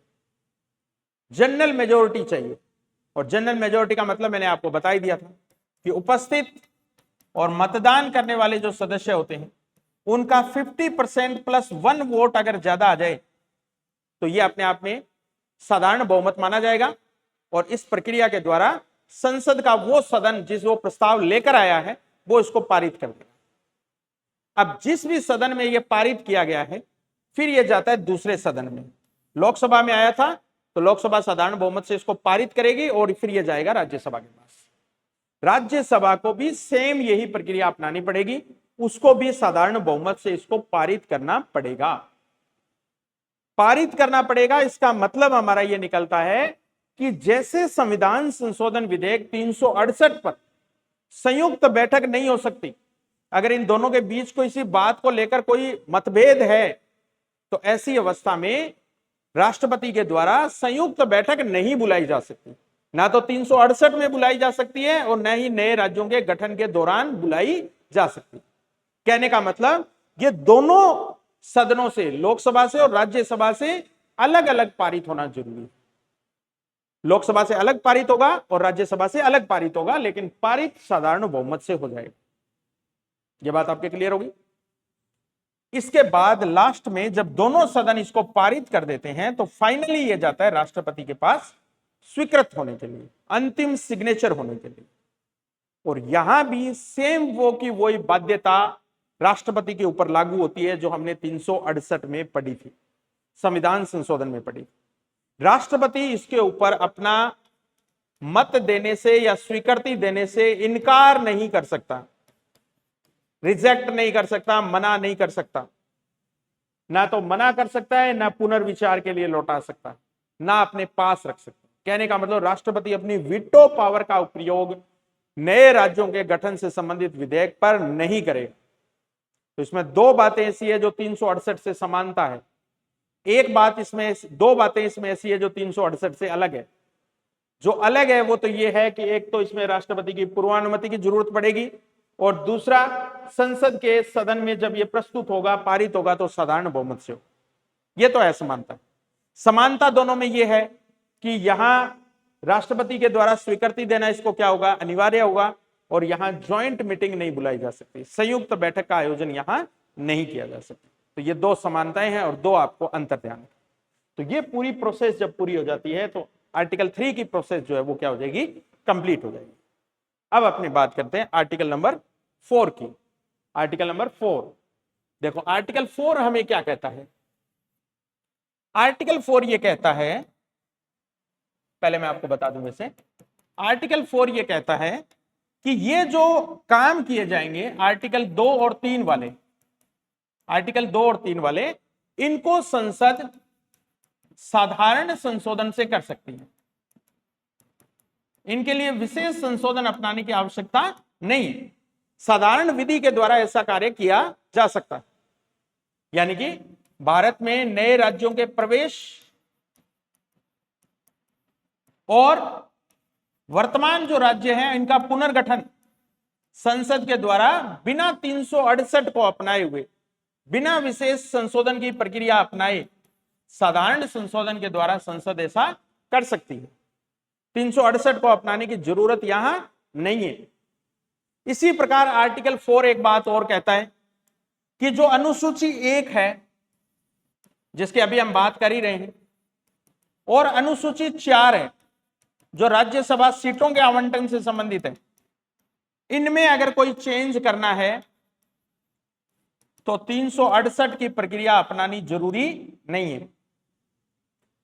[SPEAKER 1] जनरल मेजोरिटी चाहिए। और जनरल मेजोरिटी का मतलब मैंने आपको बता ही दिया था कि उपस्थित और मतदान करने वाले जो सदस्य होते हैं उनका 50% + 1 वोट अगर ज्यादा आ जाए तो यह अपने आप में साधारण बहुमत माना जाएगा। और इस प्रक्रिया के द्वारा संसद का वो सदन जिस वो प्रस्ताव लेकर आया है वो इसको पारित कर देगा। अब जिस भी सदन में यह पारित किया गया है फिर यह जाता है दूसरे सदन में। लोकसभा में आया था तो लोकसभा साधारण बहुमत से इसको पारित करेगी और फिर यह जाएगा राज्यसभा के पास। राज्यसभा को भी सेम यही प्रक्रिया अपनानी पड़ेगी, उसको भी साधारण बहुमत से इसको पारित करना पड़ेगा। पारित करना पड़ेगा, इसका मतलब हमारा यह निकलता है कि जैसे संविधान संशोधन विधेयक 368 पर संयुक्त बैठक नहीं हो सकती, अगर इन दोनों के बीच कोई इसी बात को लेकर कोई मतभेद है तो ऐसी अवस्था में राष्ट्रपति के द्वारा संयुक्त बैठक नहीं बुलाई जा सकती। ना तो 368 में बुलाई जा सकती है और न ही नए राज्यों के गठन के दौरान बुलाई जा सकती। कहने का मतलब ये दोनों सदनों से, लोकसभा से और राज्यसभा से अलग अलग पारित होना जरूरी है। लोकसभा से अलग पारित होगा और राज्यसभा से अलग पारित होगा, लेकिन पारित साधारण बहुमत से हो जाएगा। यह बात आपके क्लियर होगी? इसके बाद लास्ट में जब दोनों सदन इसको पारित कर देते हैं तो फाइनली यह जाता है राष्ट्रपति के पास स्वीकृत होने के लिए, अंतिम सिग्नेचर होने के लिए। और यहां भी सेम वो की वही बाध्यता राष्ट्रपति के ऊपर लागू होती है जो हमने 368 में पढ़ी थी, संविधान संशोधन में पढ़ी। राष्ट्रपति इसके ऊपर अपना मत देने से या स्वीकृति देने से इनकार नहीं कर सकता, रिजेक्ट नहीं कर सकता, मना नहीं कर सकता। ना तो मना कर सकता है, ना पुनर्विचार के लिए लौटा सकता, ना अपने पास रख सकता। कहने का मतलब राष्ट्रपति अपनी वीटो पावर का उपयोग नए राज्यों के गठन से संबंधित विधेयक पर नहीं करेगा। तो इसमें दो बातें ऐसी है जो 368 से समानता है, एक बात इसमें, दो बातें इसमें ऐसी है जो 368 से अलग है। जो अलग है वो तो ये है कि एक तो इसमें राष्ट्रपति की पूर्वानुमति की जरूरत पड़ेगी और दूसरा संसद के सदन में जब ये प्रस्तुत होगा, पारित होगा तो साधारण बहुमत से हो। ये तो है समानता। समानता दोनों में ये है कि यहां राष्ट्रपति के द्वारा स्वीकृति देना इसको क्या होगा? अनिवार्य होगा। और यहां ज्वाइंट मीटिंग नहीं बुलाई जा सकती, संयुक्त बैठक का आयोजन यहां नहीं किया जा सकता। तो ये दो समानताएं हैं और दो आपको अंतर ध्यान। तो ये पूरी प्रोसेस जब पूरी हो जाती है तो आर्टिकल 3 की प्रोसेस जो है वो क्या हो जाएगी, कंप्लीट हो जाएगी। अब अपनी बात करते हैं आर्टिकल नंबर 4 की। आर्टिकल नंबर 4 देखो, आर्टिकल 4 हमें क्या कहता है? आर्टिकल 4 ये कहता है, पहले मैं आपको बता दूं वैसे, आर्टिकल 4 ये कहता है कि ये जो काम किए जाएंगे आर्टिकल 2 और 3 वाले, आर्टिकल 2 और 3 वाले, इनको संसद साधारण संशोधन से कर सकती है। इनके लिए विशेष संशोधन अपनाने की आवश्यकता नहीं है, साधारण विधि के द्वारा ऐसा कार्य किया जा सकता है। यानी कि भारत में नए राज्यों के प्रवेश और वर्तमान जो राज्य हैं इनका पुनर्गठन संसद के द्वारा बिना 368 को अपनाए हुए, बिना विशेष संशोधन की प्रक्रिया अपनाए साधारण संशोधन के द्वारा संसद ऐसा कर सकती है। 368 को अपनाने की जरूरत यहां नहीं है। इसी प्रकार आर्टिकल 4 एक बात और कहता है कि जो अनुसूची 1 है, जिसकी अभी हम बात कर ही रहे हैं, और अनुसूची 4 है जो राज्यसभा सीटों के आवंटन से संबंधित है, इनमें अगर कोई चेंज करना है तो 368 की प्रक्रिया अपनानी जरूरी नहीं है।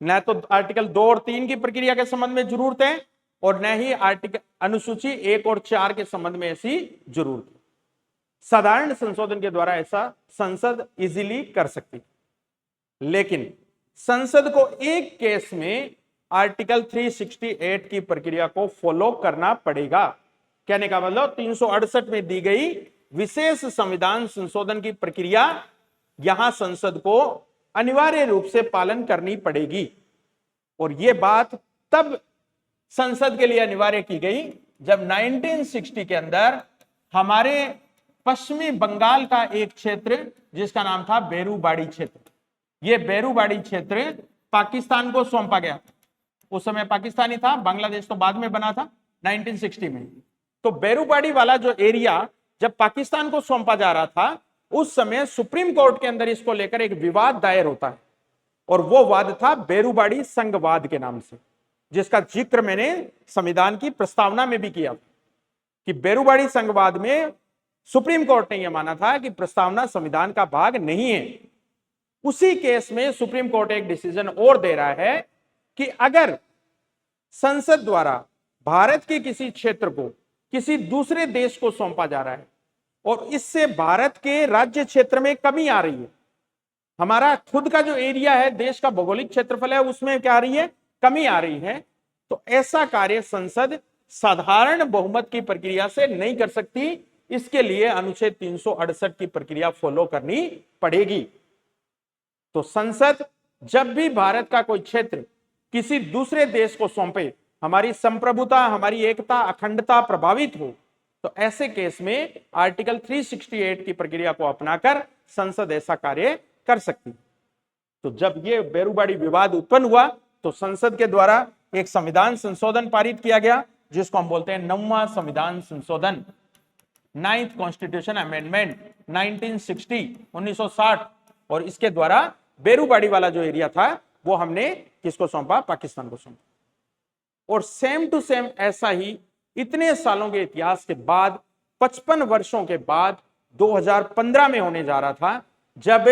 [SPEAKER 1] न तो आर्टिकल 2 और 3 की प्रक्रिया के संबंध में जरूरत है और न ही आर्टिकल अनुसूची 1 और 4 के संबंध में ऐसी जरूरत है। साधारण संशोधन के द्वारा ऐसा संसद इजीली कर सकती है। लेकिन संसद को एक केस में आर्टिकल 368 की प्रक्रिया को फॉलो करना पड़ेगा। कहने का मतलब 368 में दी गई विशेष संविधान संशोधन की प्रक्रिया यहां संसद को अनिवार्य रूप से पालन करनी पड़ेगी। और यह बात तब संसद के लिए अनिवार्य की गई जब 1960 के अंदर हमारे पश्चिमी बंगाल का एक क्षेत्र जिसका नाम था बेरूबाड़ी क्षेत्र, यह बेरूबाड़ी क्षेत्र पाकिस्तान को सौंपा गया। उस समय पाकिस्तानी था, बांग्लादेश तो बाद में बना था 1960 में। तो बेरूबाड़ी वाला जो एरिया जब पाकिस्तान को सौंपा जा रहा था, उस समय सुप्रीम कोर्ट के अंदर इसको लेकर एक विवाद दायर होता है और वो वाद था बेरूबाड़ी संघवाद के नाम से, जिसका जिक्र मैंने संविधान की प्रस्तावना में भी किया कि बेरूबाड़ी संघवाद में सुप्रीम कोर्ट ने यह माना था कि प्रस्तावना संविधान का भाग नहीं है। उसी केस में सुप्रीम कोर्ट एक डिसीजन और दे रहा है कि अगर संसद द्वारा भारत के किसी क्षेत्र को किसी दूसरे देश को सौंपा जा रहा है और इससे भारत के राज्य क्षेत्र में कमी आ रही है, हमारा खुद का जो एरिया है, देश का भौगोलिक क्षेत्रफल है, उसमें क्या आ रही है, कमी आ रही है, तो ऐसा कार्य संसद साधारण बहुमत की प्रक्रिया से नहीं कर सकती। इसके लिए अनुच्छेद 368 की प्रक्रिया फॉलो करनी पड़ेगी। तो संसद जब भी भारत का कोई क्षेत्र किसी दूसरे देश को सौंपे, हमारी संप्रभुता, हमारी एकता, अखंडता प्रभावित हो, तो ऐसे केस में आर्टिकल 368 की प्रक्रिया को अपनाकर संसद ऐसा कार्य कर सकती है। तो जब ये बेरूबाड़ी विवाद उत्पन्न हुआ तो संसद के द्वारा एक संविधान संशोधन पारित किया गया जिसको हम बोलते हैं 9वां संविधान संशोधन, 9th कॉन्स्टिट्यूशन अमेंडमेंट 1960 और इसके द्वारा बेरूबाड़ी वाला जो एरिया था वो हमने किसको सौंपा, पाकिस्तान को सौंपा। और सेम टू सेम ऐसा ही इतने सालों के इतिहास के बाद 55 वर्षों के बाद 2015 में होने जा रहा था जब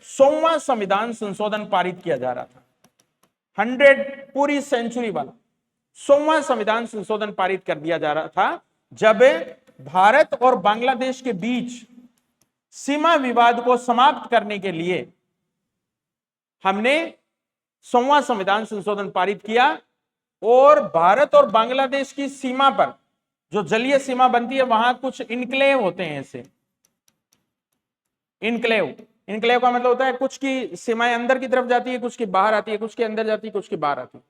[SPEAKER 1] 100वां संविधान संशोधन पारित किया जा रहा था। 100 पूरी सेंचुरी वाला 100वां संविधान संशोधन पारित कर दिया जा रहा था जब भारत और बांग्लादेश के बीच सीमा विवाद को समाप्त करने के लिए हमने 100वां संविधान संशोधन पारित किया। और भारत और बांग्लादेश की सीमा पर जो जलीय सीमा बनती है वहां कुछ इनक्लेव होते हैं। ऐसे इनक्लेव का मतलब होता है कुछ की सीमाएं अंदर की तरफ जाती है, कुछ की बाहर आती है, कुछ के अंदर जाती है, कुछ की बाहर आती है।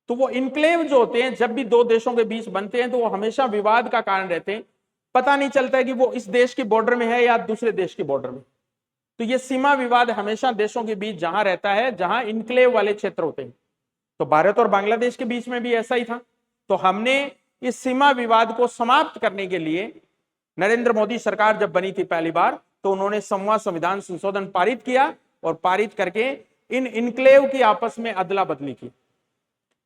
[SPEAKER 1] तो वो इनक्लेव जो होते हैं जब भी दो देशों के बीच बनते हैं तो वो हमेशा विवाद का कारण रहते हैं। पता नहीं चलता है कि वो इस देश की बॉर्डर में है या दूसरे देश की बॉर्डर में। तो ये सीमा विवाद हमेशा देशों के बीच जहां रहता है जहां इनक्लेव वाले क्षेत्र होते हैं। तो भारत और बांग्लादेश के बीच में भी ऐसा ही था। तो हमने इस सीमा विवाद को समाप्त करने के लिए, नरेंद्र मोदी सरकार जब बनी थी पहली बार, तो उन्होंने 100वां संविधान संशोधन पारित किया और पारित करके इन इनक्लेव की आपस में अदला बदली की।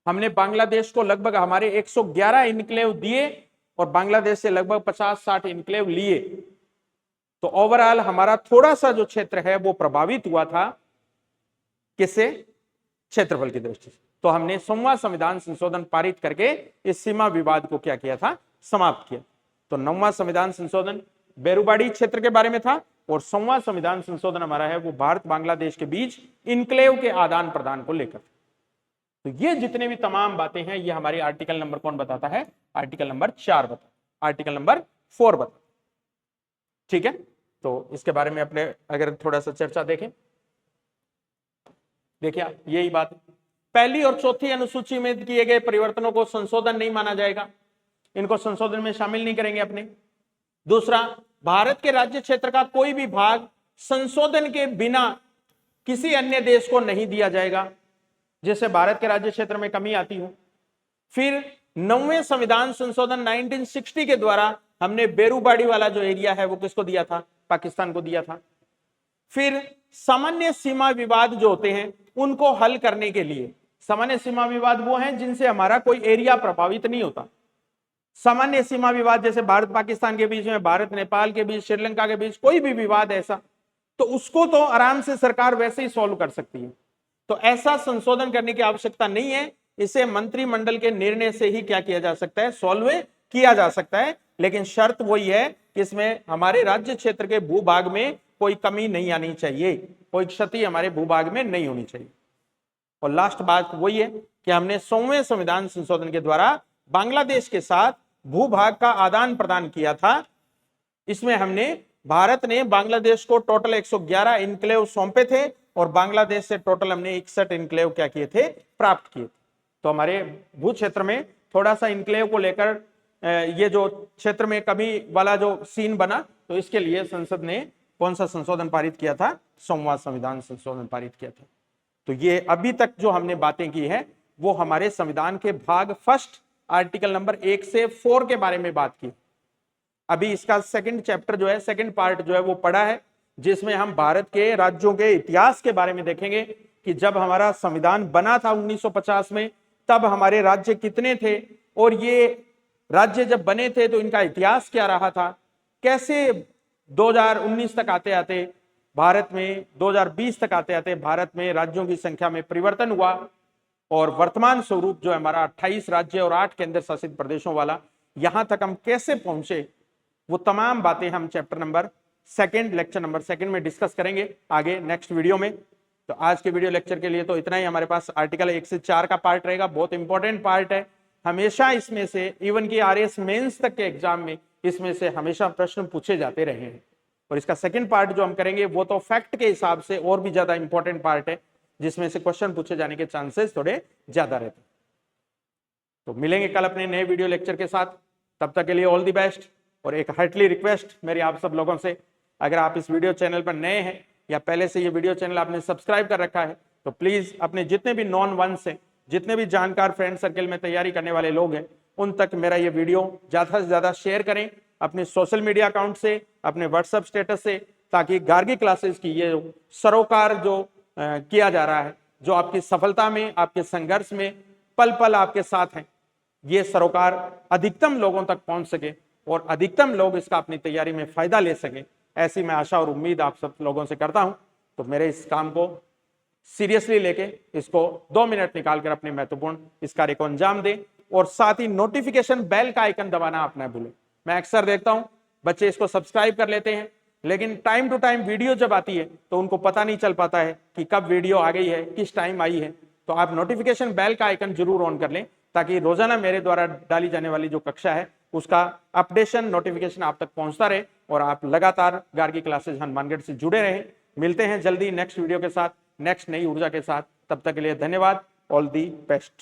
[SPEAKER 1] हमने बांग्लादेश को लगभग हमारे 111 इनक्लेव दिए और बांग्लादेश से लगभग 50-60 इनक्लेव लिए। तो ओवरऑल हमारा थोड़ा सा जो क्षेत्र है वो प्रभावित हुआ था, किससे? क्षेत्रफल की दृष्टि से। तो हमने 100वां संविधान संशोधन पारित करके इस सीमा विवाद को क्या किया था? समाप्त किया। तो 9वां संविधान संशोधन बेरुबाड़ी क्षेत्र के बारे में था और 100वां संविधान संशोधन हमारा है वो भारत बांग्लादेश के बीच इनक्लेव के आदान प्रदान को लेकर। तो ये जितने भी तमाम बातें हैं ये हमारी आर्टिकल नंबर कौन बताता है? आर्टिकल नंबर 4 बता, आर्टिकल नंबर 4 बता। ठीक है, तो इसके बारे में अपने अगर थोड़ा सा चर्चा देखें, देखिए यही बात, पहली और चौथी अनुसूची में किए गए परिवर्तनों को संशोधन नहीं माना जाएगा, इनको संशोधन में शामिल नहीं करेंगे अपने। दूसरा, भारत के राज्य क्षेत्र का कोई भी भाग संशोधन के बिना किसी अन्य देश को नहीं दिया जाएगा, जिससे भारत के राज्य क्षेत्र में कमी आती हो। फिर 9वें संविधान संशोधन 1960 के द्वारा हमने बेरुबाड़ी वाला जो एरिया है वो किसको दिया था? पाकिस्तान को दिया था। फिर सामान्य सीमा विवाद जो होते हैं उनको हल करने के लिए, सामान्य सीमा विवाद वो हैं जिनसे हमारा कोई एरिया प्रभावित नहीं होता। सामान्य सीमा विवाद जैसे भारत पाकिस्तान के बीच में, भारत नेपाल के बीच, श्रीलंका के बीच कोई भी विवाद ऐसा, तो उसको तो आराम से सरकार वैसे ही सॉल्व कर सकती है। तो ऐसा संशोधन करने की आवश्यकता नहीं है, इसे मंत्रिमंडल के निर्णय से ही क्या किया जा सकता है? सॉल्व किया जा सकता है। लेकिन शर्त वही है कि इसमें हमारे राज्य क्षेत्र के भूभाग में कोई कमी नहीं आनी चाहिए, कोई क्षति हमारे भूभाग में नहीं होनी चाहिए। और लास्ट बात वही है कि हमने 100वें संविधान संशोधन के द्वारा बांग्लादेश के साथ भूभाग का आदान प्रदान किया था। इसमें हमने, भारत ने बांग्लादेश को टोटल 111 इनक्लेव सौंपे थे और बांग्लादेश से टोटल हमने 61 इनक्लेव क्या किए थे? प्राप्त किए थे। तो हमारे भू क्षेत्र में थोड़ा सा इनक्लेव को लेकर ये जो क्षेत्र में कमी वाला जो सीन बना, तो इसके लिए संसद ने कौन सा संशोधन पारित किया था? 100वां संविधान संशोधन पारित किया था। तो ये अभी तक जो हमने बातें की है वो हमारे संविधान के भाग फर्स्ट आर्टिकल नंबर 1 से 4 के बारे में बात की। अभी इसका सेकंड चैप्टर जो है, सेकंड पार्ट जो है वो पढ़ा है, जिसमें हम भारत के राज्यों के इतिहास के बारे में देखेंगे कि जब हमारा संविधान बना था 1950 में, तब हमारे राज्य कितने थे और ये राज्य जब बने थे तो इनका इतिहास क्या रहा था, कैसे 2019 तक आते आते भारत में, 2020 तक आते आते भारत में राज्यों की संख्या में परिवर्तन हुआ और वर्तमान स्वरूप जो हमारा 28 राज्य और 8 केंद्र शासित प्रदेशों वाला, यहां तक हम कैसे पहुंचे, वो तमाम बातें हम chapter number second, lecture number second में डिस्कस करेंगे आगे नेक्स्ट वीडियो में। तो आज के वीडियो लेक्चर के लिए तो इतना ही। हमारे पास आर्टिकल 1 से 4 का पार्ट रहेगा, बहुत इंपॉर्टेंट पार्ट है। हमेशा इसमें से इवन की आरएस मेंस तक के एग्जाम में इसमें से हमेशा प्रश्न पूछे जाते रहे हैं। और इसका सेकंड पार्ट जो हम करेंगे वो तो फैक्ट के हिसाब से और भी ज्यादा इंपॉर्टेंट पार्ट है, जिसमें से क्वेश्चन पूछे जाने के चांसेस थोड़े ज्यादा रहते हैं। तो मिलेंगे कल अपने नए वीडियो लेक्चर के साथ, तब तक के लिए ऑल द बेस्ट। और एक हार्टली रिक्वेस्ट मेरी आप सब लोगों से, अगर आप इस वीडियो चैनल पर नए हैं या पहले से ये वीडियो चैनल आपने सब्सक्राइब कर रखा है, तो प्लीज अपने जितने भी नॉन वंस हैं, जितने भी जानकार फ्रेंड सर्कल में तैयारी करने वाले लोग हैं, उन तक मेरा ये वीडियो ज्यादा से ज्यादा शेयर करें, अपने सोशल मीडिया अकाउंट से, अपने व्हाट्सएप स्टेटस से, ताकि गार्गी क्लासेस की ये सरोकार जो किया जा रहा है, जो आपकी सफलता में, आपके संघर्ष में पल पल आपके साथ हैं, ये सरोकार अधिकतम लोगों तक पहुंच सके और अधिकतम लोग इसका अपनी तैयारी में फायदा ले सके, ऐसी मैं आशा और उम्मीद आप सब लोगों से करता हूं। तो मेरे इस काम को सीरियसली लेके इसको 2 मिनट निकालकर अपने महत्वपूर्ण इस कार्य को अंजाम दें और साथ ही नोटिफिकेशन बेल का आइकन दबाना आप ना भूलें। मैं अक्सर देखता हूं बच्चे इसको सब्सक्राइब कर लेते हैं, लेकिन टाइम टू टाइम वीडियो जब आती है तो उनको पता नहीं चल पाता है कि कब वीडियो आ गई है, किस टाइम आई है। तो आप नोटिफिकेशन बेल का आइकन जरूर ऑन कर लें, ताकि रोजाना मेरे द्वारा डाली जाने वाली जो कक्षा है उसका अपडेशन, नोटिफिकेशन आप तक पहुंचता रहे और आप लगातार गार्गी क्लासेस हनुमानगढ़ से जुड़े रहें। मिलते हैं जल्दी नेक्स्ट वीडियो के साथ, नेक्स्ट नई ऊर्जा के साथ। तब तक के लिए धन्यवाद, ऑल दी बेस्ट।